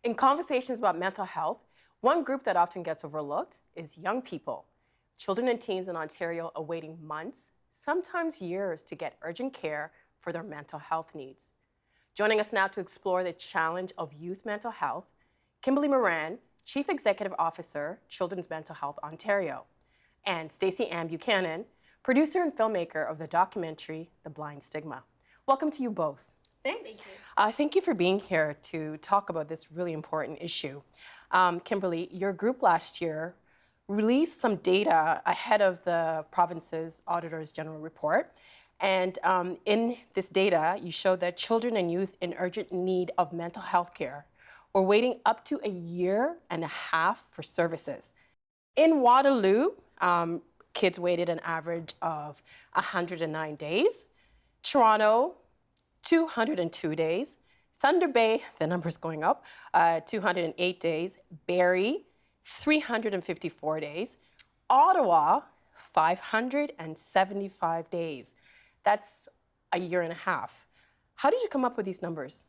In conversations about mental health, one group that often gets overlooked is young people. Children and teens in Ontario are waiting months, sometimes years, to get urgent care for their mental health needs. Joining us now to explore the challenge of youth mental health, Kimberly Moran, Chief Executive Officer, Children's Mental Health Ontario, and Stacey Ann Buchanan, producer and filmmaker of the documentary The Blind Stigma. Welcome to you both. Thanks. Thank you for being here to talk about this really important issue. Kimberly, your group last year released some data ahead of the province's Auditor's General Report. And in this data, you showed that children and youth in urgent need of mental health care were waiting up to a year and a half for services. In Waterloo, kids waited an average of 109 days. Toronto, 202 days. Thunder Bay, the number's going up, 208 days. Barrie, 354 days. Ottawa, 575 days. That's a year and a half. How did you come up with these numbers?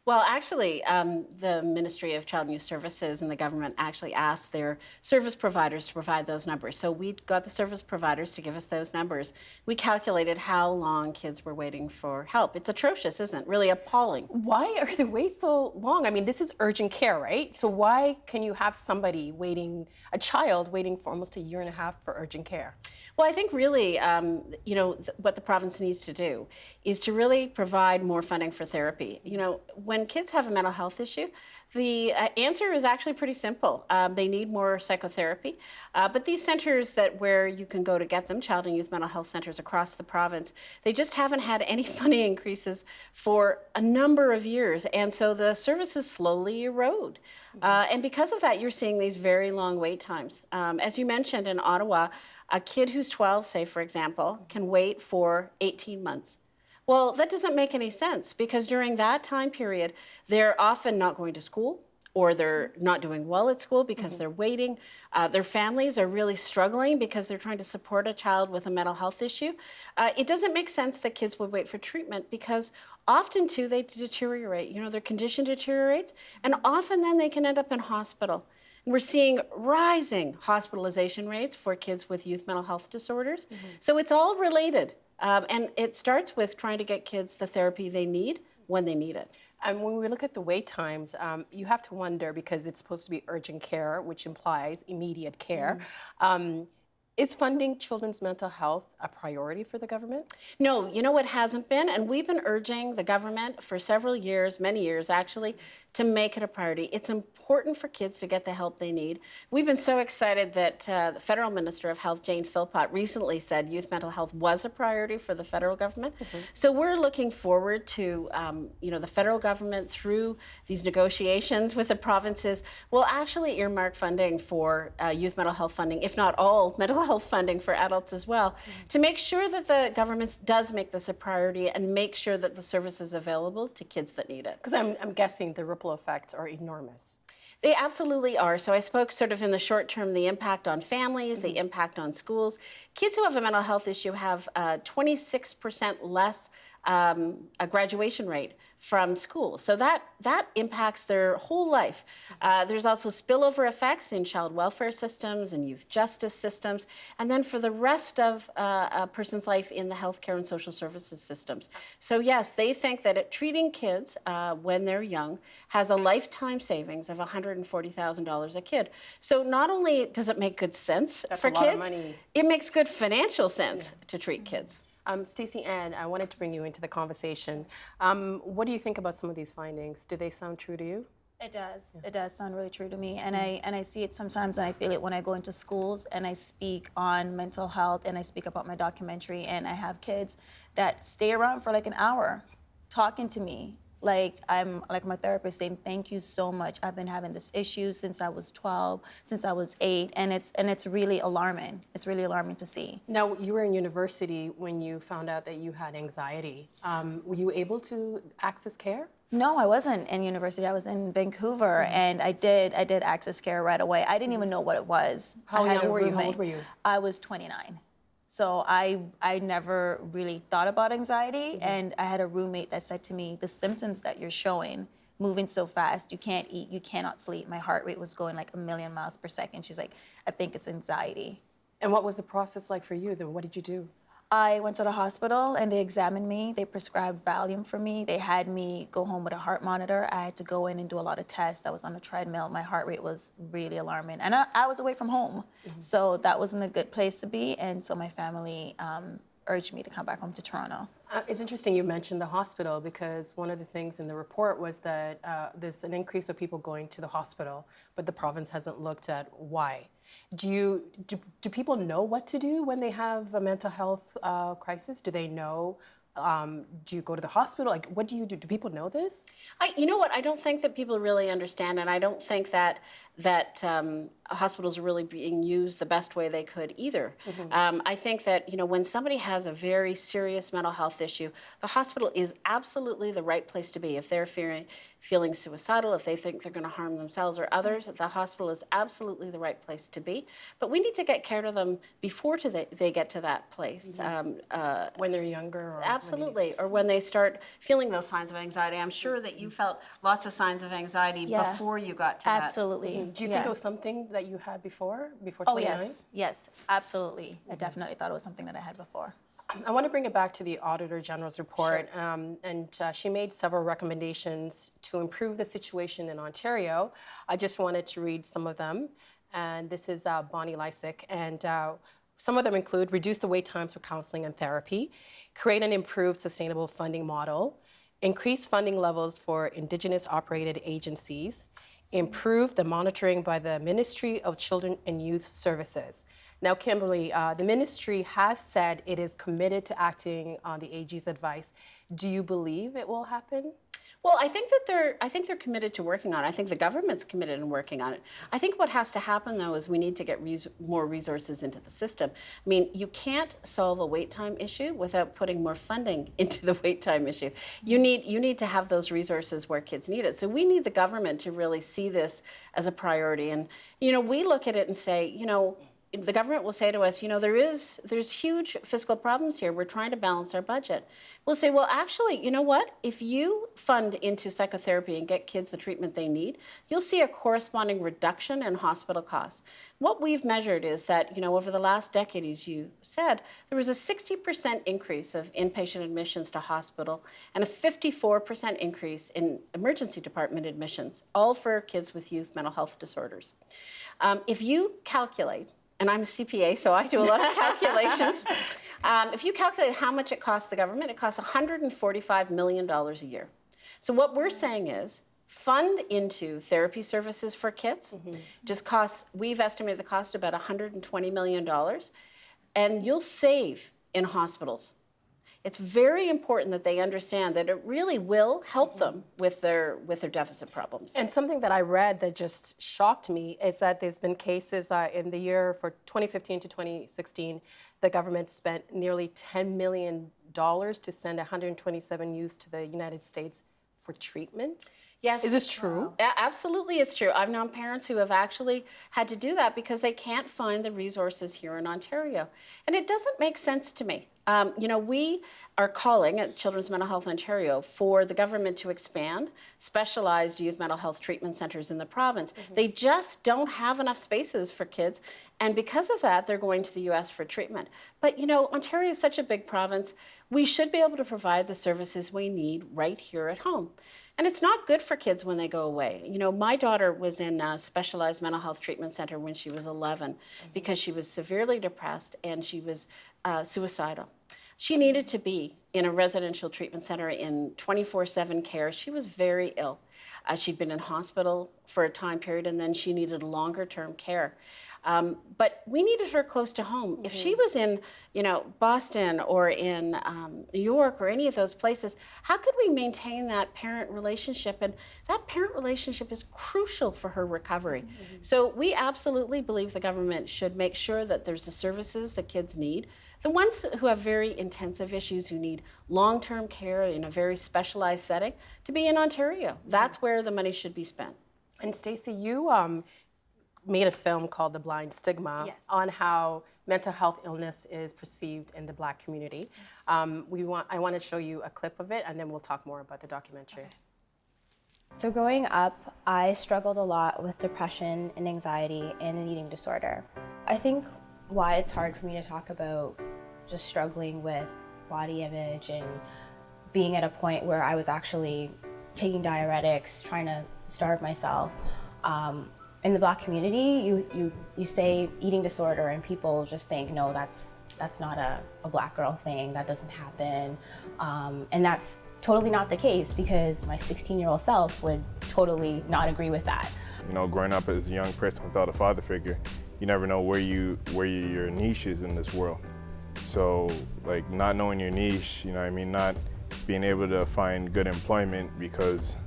Well, actually, the Ministry of Child and Youth Services and the government actually asked their service providers to provide those numbers. So we got the service providers to give us those numbers. We calculated how long kids were waiting for help. It's atrocious, isn't it? Really appalling. Why are the waits so long? I mean, this is urgent care, right? So why can you have somebody waiting, a child waiting for almost a year and a half for urgent care? Well, I think really, what the province needs to do is to really provide more funding for therapy. You know, when kids have a mental health issue, the answer is actually pretty simple. They need more psychotherapy, but these centers where you can go to get them, child and youth mental health centers across the province, they just haven't had any funding increases for a number of years, and so the services slowly erode. And because of that, you're seeing these very long wait times. As you mentioned, in Ottawa, a kid who's 12, say, for example, can wait for 18 months. Well, that doesn't make any sense because during that time period, they're often not going to school or they're not doing well at school because they're waiting. Their families are really struggling because they're trying to support a child with a mental health issue. It doesn't make sense that kids would wait for treatment because often, too, they deteriorate. You know, their condition deteriorates, and often then they can end up in hospital. We're seeing rising hospitalization rates for kids with youth mental health disorders. So it's all related. And it starts with trying to get kids the therapy they need when they need it. And when we look at the wait times, you have to wonder, because it's supposed to be urgent care, which implies immediate care. Is funding children's mental health a priority for the government? No, you know what hasn't been? And we've been urging the government for several years, many years actually, to make it a priority. It's important for kids to get the help they need. We've been so excited that the Federal Minister of Health, Jane Philpott, recently said youth mental health was a priority for the federal government. So we're looking forward to, the federal government through these negotiations with the provinces will actually earmark funding for youth mental health funding, if not all mental health funding for adults as well, to make sure that the government does make this a priority and make sure that the service is available to kids that need it. Because I'm guessing the ripple effects are enormous. They absolutely are. So I spoke sort of in the short term, the impact on families, the impact on schools. Kids who have a mental health issue have 26% less a graduation rate from school. So that impacts their whole life. There's also spillover effects in child welfare systems and youth justice systems, and then for the rest of a person's life in the healthcare and social services systems. So yes, they think that treating kids when they're young has a lifetime savings of $140,000 a kid. So not only does it make good sense for kids, of money. It makes good financial sense to treat kids. Stacey Ann, I wanted to bring you into the conversation. What do you think about some of these findings? Do they sound true to you? It does. It does sound really true to me, and I see it sometimes, and I feel it when I go into schools and I speak on mental health and I speak about my documentary, and I have kids that stay around for like an hour talking to me. Like I'm like my therapist saying, thank you so much. I've been having this issue since I was 12, since I was 8, and it's really alarming. It's really alarming to see. Now, you were in university when you found out that you had anxiety. Were you able to access care? No, I wasn't in university. I was in Vancouver, and I did access care right away. I didn't even know what it was. How young were you? How old were you? I was 29. So I never really thought about anxiety, and I had a roommate that said to me, the symptoms that you're showing moving so fast. You can't eat, you cannot sleep. My heart rate was going like 1,000,000 miles per second. She's like, I think it's anxiety. And what was the process like for you? Then what did you do? I went to the hospital and they examined me. They prescribed Valium for me. They had me go home with a heart monitor. I had to go in and do a lot of tests. I was on a treadmill. My heart rate was really alarming. And I was away from home. So that wasn't a good place to be. And so my family urged me to come back home to Toronto. It's interesting you mentioned the hospital because one of the things in the report was that there's an increase of people going to the hospital, but the province hasn't looked at why. Do people know what to do when they have a mental health crisis? Do they know? Do you go to the hospital? Like, what do you do? Do people know this? You know what? I don't think that people really understand, and I don't think that hospitals are really being used the best way they could either. I think that when somebody has a very serious mental health issue, the hospital is absolutely the right place to be. If they're feeling suicidal, if they think they're going to harm themselves or others, the hospital is absolutely the right place to be. But we need to get care of them before they get to that place. When they're younger? Or Absolutely, or when they start feeling those signs of anxiety. I'm sure that you felt lots of signs of anxiety before you got to that. Absolutely. Do you think it was something that you had before Oh, 29? yes, absolutely. I definitely thought it was something that I had before. I want to bring it back to the Auditor General's report, and she made several recommendations to improve the situation in Ontario. I just wanted to read some of them, and this is Bonnie Lysick, and some of them include reduce the wait times for counseling and therapy, create an improved sustainable funding model, increase funding levels for Indigenous operated agencies, improve the monitoring by the Ministry of Children and Youth Services. Now, Kimberly, the ministry has said it is committed to acting on the AG's advice. Do you believe it will happen? Well, I think they're committed to working on it. I think the government's committed in working on it. I think what has to happen, though, is we need to get more resources into the system. I mean, you can't solve a wait time issue without putting more funding into the wait time issue. You need to have those resources where kids need it. So we need the government to really see this as a priority. And we look at it and say, the government will say to us, there's huge fiscal problems here. We're trying to balance our budget. We'll say, well, actually, you know what? If you fund into psychotherapy and get kids the treatment they need, you'll see a corresponding reduction in hospital costs. What we've measured is that, over the last decade, as you said, there was a 60% increase of inpatient admissions to hospital and a 54% increase in emergency department admissions, all for kids with youth mental health disorders. If you calculate, and I'm a CPA, so I do a lot of calculations. If you calculate how much it costs the government, it costs $145 million a year. So what we're saying is, fund into therapy services for kids. We've estimated the cost about $120 million, and you'll save in hospitals. It's very important that they understand that it really will help them with their deficit problems. And something that I read that just shocked me is that there's been cases in the year for 2015 to 2016, the government spent nearly $10 million to send 127 youths to the United States for treatment. Yes. Is this true? Absolutely, it's true. I've known parents who have actually had to do that because they can't find the resources here in Ontario. And it doesn't make sense to me. We are calling at Children's Mental Health Ontario for the government to expand specialized youth mental health treatment centers in the province. They just don't have enough spaces for kids. And because of that, they're going to the US for treatment. But, Ontario is such a big province. We should be able to provide the services we need right here at home. And it's not good for kids when they go away. My daughter was in a specialized mental health treatment center when she was 11 because she was severely depressed and she was suicidal. She needed to be in a residential treatment center in 24/7 care. She was very ill. She'd been in hospital for a time period and then she needed longer-term care. But we needed her close to home. If she was in, Boston or in New York or any of those places, how could we maintain that parent relationship? And that parent relationship is crucial for her recovery. So we absolutely believe the government should make sure that there's the services that kids need. The ones who have very intensive issues, who need long-term care in a very specialized setting, to be in Ontario. That's where the money should be spent. And Stacey, you made a film called The Blind Stigma on how mental health illness is perceived in the Black community. I want to show you a clip of it, and then we'll talk more about the documentary. Okay. So growing up, I struggled a lot with depression and anxiety and an eating disorder. I think why it's hard for me to talk about just struggling with body image and being at a point where I was actually taking diuretics, trying to starve myself. In the Black community, you say eating disorder and people just think, no, that's not a Black girl thing, that doesn't happen. And that's totally not the case, because my 16-year-old self would totally not agree with that. You know, growing up as a young person without a father figure, you never know where your niche is in this world. So, like, not knowing your niche, you know what I mean, not being able to find good employment because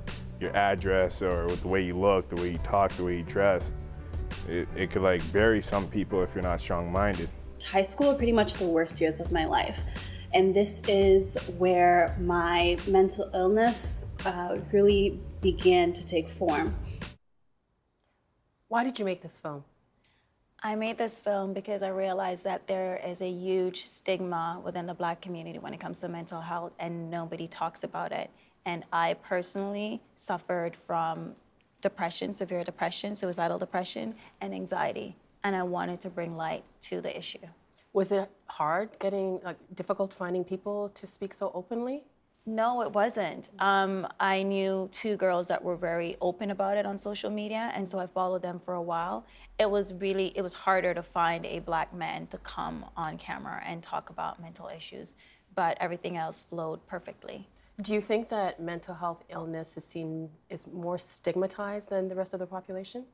your address or with the way you look, the way you talk, the way you dress, it could like bury some people if you're not strong-minded. High school are pretty much the worst years of my life. And this is where my mental illness really began to take form. Why did you make this film? I made this film because I realized that there is a huge stigma within the Black community when it comes to mental health, and nobody talks about it. And I personally suffered from depression, severe depression, suicidal depression, and anxiety. And I wanted to bring light to the issue. Was it hard difficult finding people to speak so openly? No, it wasn't. I knew two girls that were very open about it on social media, and so I followed them for a while. It was harder to find a Black man to come on camera and talk about mental issues, but everything else flowed perfectly. Do you think that mental health illness is more stigmatized than the rest of the population?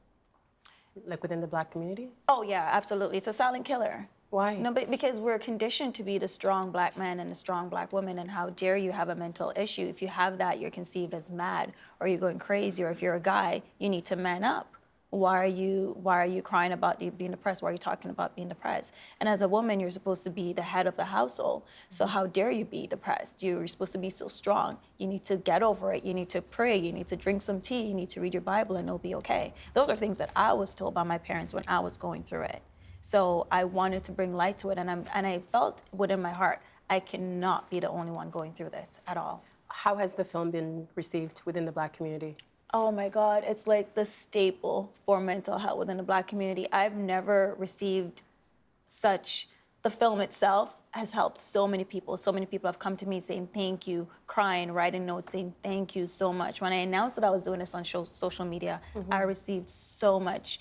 Like within the Black community? Oh yeah, absolutely. It's a silent killer. Why? No, but because we're conditioned to be the strong Black man and the strong Black woman, and how dare you have a mental issue? If you have that, you're conceived as mad, or you're going crazy, or if you're a guy, you need to man up. Why are you crying about being depressed? Why are you talking about being depressed? And as a woman, you're supposed to be the head of the household. So how dare you be depressed? You're supposed to be so strong. You need to get over it. You need to pray. You need to drink some tea. You need to read your Bible, and it'll be okay. Those are things that I was told by my parents when I was going through it. So I wanted to bring light to it, and I felt within my heart, I cannot be the only one going through this at all. How has the film been received within the Black community? Oh my God, it's like the staple for mental health within the Black community. I've never received the film itself has helped so many people. So many people have come to me saying thank you, crying, writing notes saying thank you so much. When I announced that I was doing this on social media, I received so much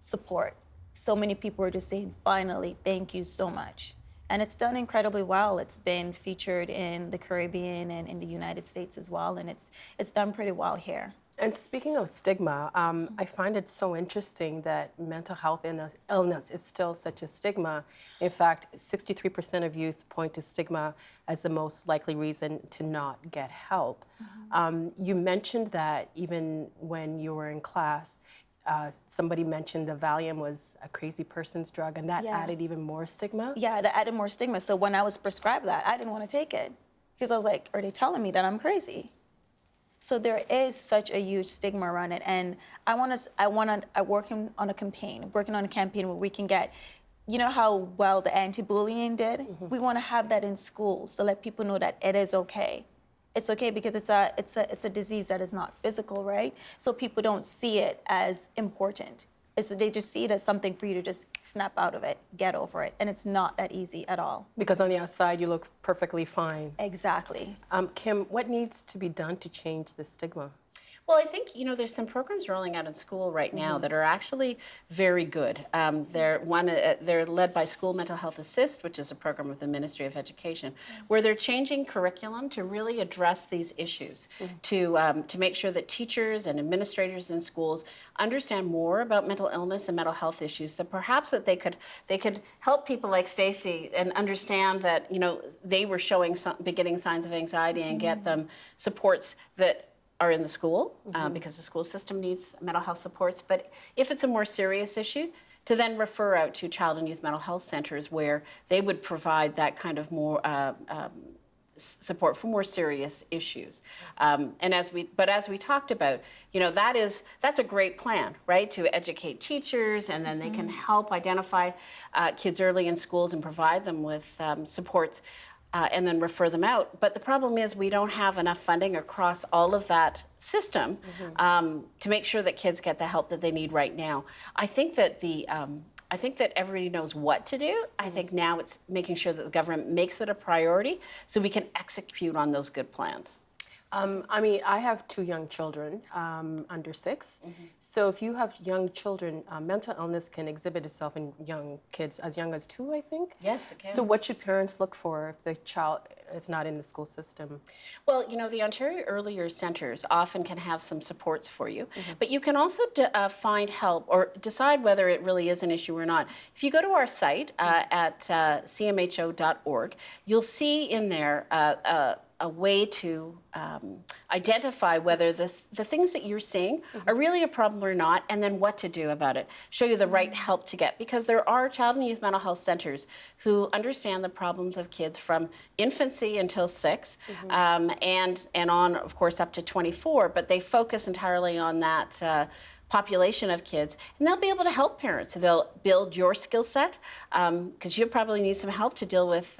support. So many people were just saying, finally, thank you so much. And it's done incredibly well. It's been featured in the Caribbean and in the United States as well, and it's done pretty well here. And speaking of stigma, I find it so interesting that mental health illness is still such a stigma. In fact, 63% of youth point to stigma as the most likely reason to not get help. You mentioned that even when you were in class, somebody mentioned the Valium was a crazy person's drug, and that added even more stigma? Yeah, that added more stigma. So when I was prescribed that, I didn't want to take it because I was like, are they telling me that I'm crazy? So there is such a huge stigma around it, and I'm working on a campaign where we can get, you know how well the anti-bullying did? We want to have that in schools to let people know that it is okay. It's okay because it's a disease that is not physical, right? So people don't see it as important. They just see it as something for you to just snap out of it, get over it, and it's not that easy at all. Because on the outside, you look perfectly fine. Exactly. Kim, what needs to be done to change the stigma? Well, I think, there's some programs rolling out in school right now that are actually very good. They're led by School Mental Health Assist, which is a program of the Ministry of Education, where they're changing curriculum to really address these issues, to make sure that teachers and administrators in schools understand more about mental illness and mental health issues, so perhaps that they could help people like Stacy and understand that, they were showing some beginning signs of anxiety and get them supports that are in the school, because the school system needs mental health supports. But if it's a more serious issue, to then refer out to child and youth mental health centers where they would provide that kind of more support for more serious issues. And as we talked about, that's a great plan, right? To educate teachers, and then they can help identify kids early in schools and provide them with supports. and then refer them out. But the problem is we don't have enough funding across all of that system to make sure that kids get the help that they need right now. I think that I think that everybody knows what to do. I think now it's making sure that the government makes it a priority so we can execute on those good plans. I mean, I have 2 young children under 6. So if you have young children, mental illness can exhibit itself in young kids as young as 2, I think. Yes, it can. So what should parents look for if the child is not in the school system? Well, you know, the Ontario Early Years Centres often can have some supports for you, but you can also find help or decide whether it really is an issue or not. If you go to our site at cmho.org, you'll see in there a way to identify whether the things that you're seeing are really a problem or not, and then what to do about it. Show you the right help to get, because there are child and youth mental health centers who understand the problems of kids from infancy until 6, and on, of course, up to 24, but they focus entirely on that population of kids, and they'll be able to help parents. So they'll build your skill set, because you'll probably need some help to deal with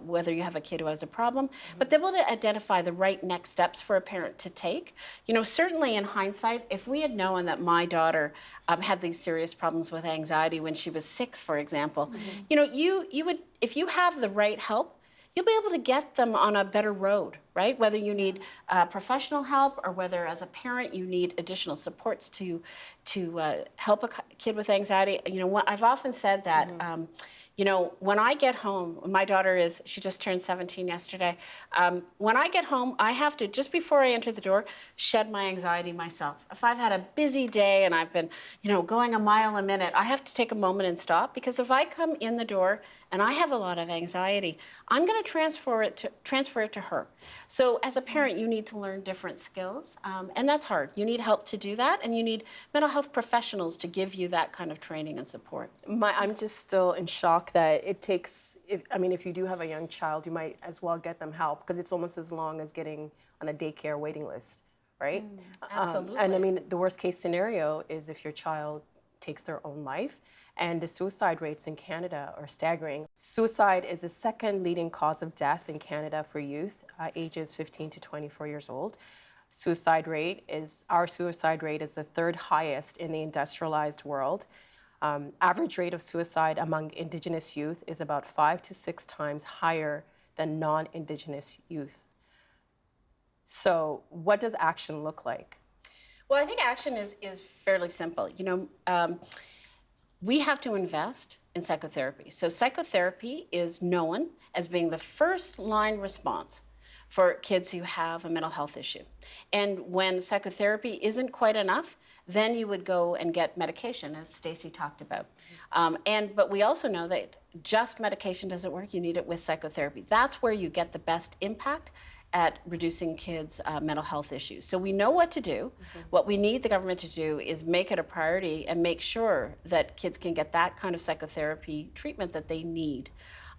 whether you have a kid who has a problem, but they'll be able to identify the right next steps for a parent to take. You know, certainly in hindsight, if we had known that my daughter had these serious problems with anxiety when she was 6, for example, you know, you would, if you have the right help, you'll be able to get them on a better road, right? Whether you need professional help or whether as a parent you need additional supports to help a kid with anxiety. You know, I've often said that, you know, when I get home, my daughter she just turned 17 yesterday. When I get home, I have to, just before I enter the door, shed my anxiety myself. If I've had a busy day and I've been, you know, going a mile a minute, I have to take a moment and stop, because if I come in the door and I have a lot of anxiety, I'm going to transfer it to her. So as a parent, you need to learn different skills, and that's hard. You need help to do that, and you need mental health professionals to give you that kind of training and support. I'm just still in shock that it takes, if you do have a young child, you might as well get them help, because it's almost as long as getting on a daycare waiting list, right? Absolutely. And I mean, the worst case scenario is if your child takes their own life, and the suicide rates in Canada are staggering. Suicide is the 2nd leading cause of death in Canada for youth ages 15 to 24 years old. Our suicide rate is the 3rd highest in the industrialized world. Average rate of suicide among Indigenous youth is about 5 to 6 times higher than non-Indigenous youth. So what does action look like? Well, I think action is fairly simple. You know, we have to invest in psychotherapy. So psychotherapy is known as being the first line response for kids who have a mental health issue. And when psychotherapy isn't quite enough, then you would go and get medication, as Stacey talked about. But we also know that just medication doesn't work. You need it with psychotherapy. That's where you get the best impact at reducing kids' mental health issues. So we know what to do. What we need the government to do is make it a priority and make sure that kids can get that kind of psychotherapy treatment that they need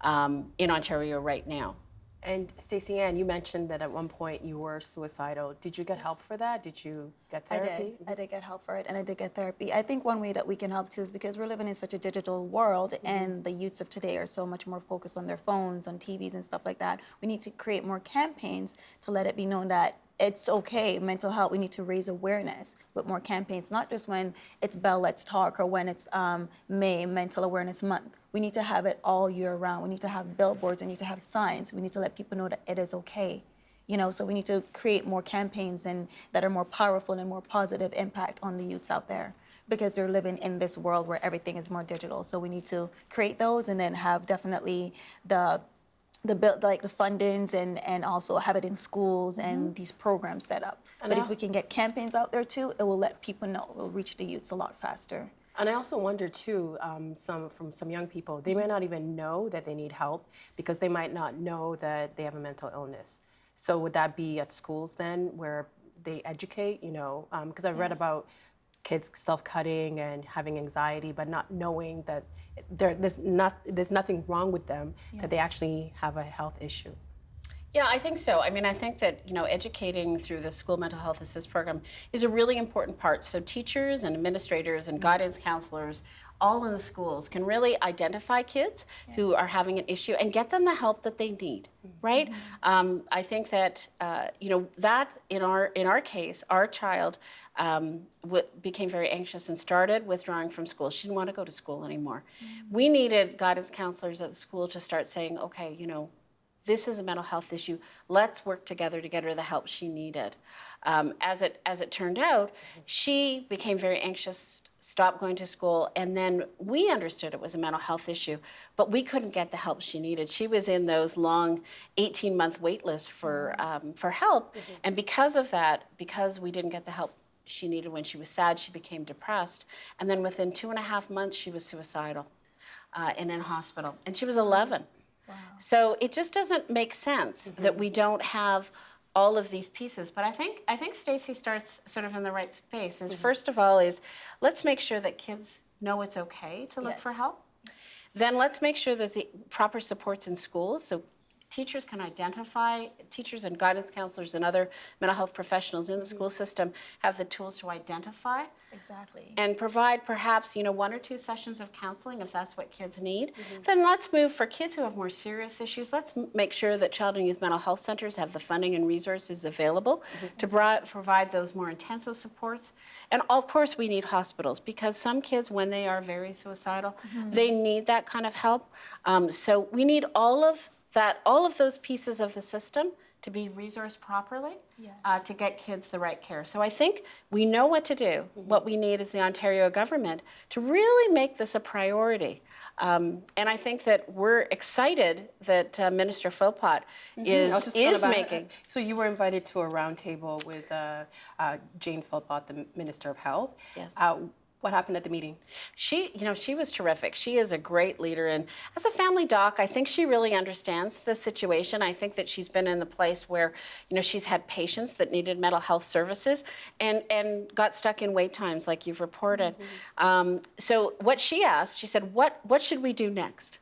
in Ontario right now. And Stacey Ann, you mentioned that at one point you were suicidal. Did you get help for that? Did you get therapy? I did get help for it, and I did get therapy. I think one way that we can help too is because we're living in such a digital world, and the youths of today are so much more focused on their phones, on TVs and stuff like that. We need to create more campaigns to let it be known that it's okay, mental health, we need to raise awareness with more campaigns, not just when it's Bell Let's Talk or when it's May, Mental Awareness Month. We need to have it all year round. We need to have billboards, we need to have signs. We need to let people know that it is okay. You know, so we need to create more campaigns and that are more powerful and more positive impact on the youths out there, because they're living in this world where everything is more digital. So we need to create those and then have definitely the fundings and also have it in schools and these programs set up. But if we can get campaigns out there too, it will let people know. It will reach the youths a lot faster. And I also wonder too, from some young people, they may not even know that they need help because they might not know that they have a mental illness. So would that be at schools then where they educate, you know, because I've read about kids self-cutting and having anxiety, but not knowing that there's nothing wrong with them, that they actually have a health issue. Yeah, I think so. I mean, I think that, educating through the school mental health assist program is a really important part. So teachers and administrators and guidance counselors all in the schools can really identify kids who are having an issue and get them the help that they need, right? I think that, that in our case, our child became very anxious and started withdrawing from school. She didn't want to go to school anymore. We needed guidance counselors at the school to start saying, okay, this is a mental health issue. Let's work together to get her the help she needed. As it turned out, she became very anxious, stopped going to school, and then we understood it was a mental health issue, but we couldn't get the help she needed. She was in those long 18-month wait lists for help, and because of that, because we didn't get the help she needed when she was sad, she became depressed, and then within 2.5 months, she was suicidal and in hospital, and she was 11. Wow. So it just doesn't make sense that we don't have all of these pieces. But I think Stacey starts sort of in the right space. Is first of all is let's make sure that kids know it's okay to look for help. Yes. Then let's make sure there's the proper supports in schools so teachers can identify, teachers and guidance counselors and other mental health professionals in the school system have the tools to identify. Exactly. And provide perhaps, 1 or 2 sessions of counseling if that's what kids need. Then let's move for kids who have more serious issues. Let's make sure that child and youth mental health centers have the funding and resources available to provide those more intensive supports. And of course we need hospitals because some kids, when they are very suicidal, they need that kind of help. So we need all of those pieces of the system to be resourced properly to get kids the right care. So I think we know what to do. What we need is the Ontario government to really make this a priority. And I think that we're excited that Minister Philpott is making. So you were invited to a roundtable with Jane Philpott, the Minister of Health. Yes. What happened at the meeting? She was terrific. She is a great leader, and as a family doc, I think she really understands the situation. I think that she's been in the place where, she's had patients that needed mental health services and got stuck in wait times, like you've reported. So what she asked, she said, "What should we do next?"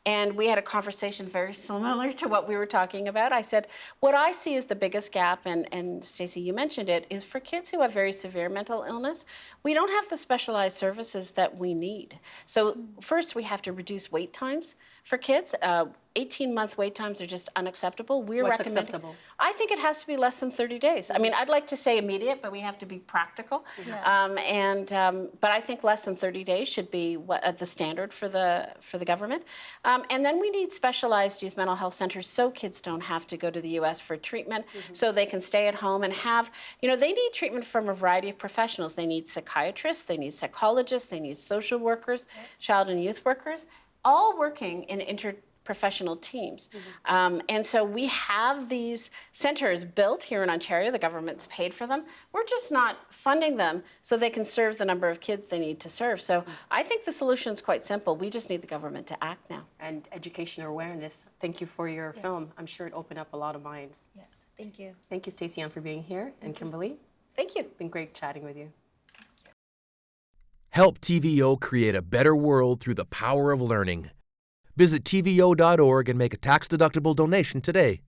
And we had a conversation very similar to what we were talking about. I said, what I see as the biggest gap, and Stacey, you mentioned it, is for kids who have very severe mental illness, we don't have the specialized services that we need. So first, we have to reduce wait times for kids. 18-month wait times are just unacceptable. What's acceptable? I think it has to be less than 30 days. I mean, I'd like to say immediate, but we have to be practical. But I think less than 30 days should be the standard for the government. And then we need specialized youth mental health centers so kids don't have to go to the U.S. for treatment, so they can stay at home and have, they need treatment from a variety of professionals. They need psychiatrists, they need psychologists, they need social workers, child and youth workers, all working in interprofessional teams. And so we have these centers built here in Ontario. The government's paid for them. We're just not funding them so they can serve the number of kids they need to serve. So I think the solution is quite simple. We just need the government to act now. And education awareness. Thank you for your film. I'm sure it opened up a lot of minds. Yes, thank you. Thank you, Stacey Ann, for being here. And Kimberly, Thank you. it's been great chatting with you. Help TVO create a better world through the power of learning. Visit TVO.org and make a tax-deductible donation today.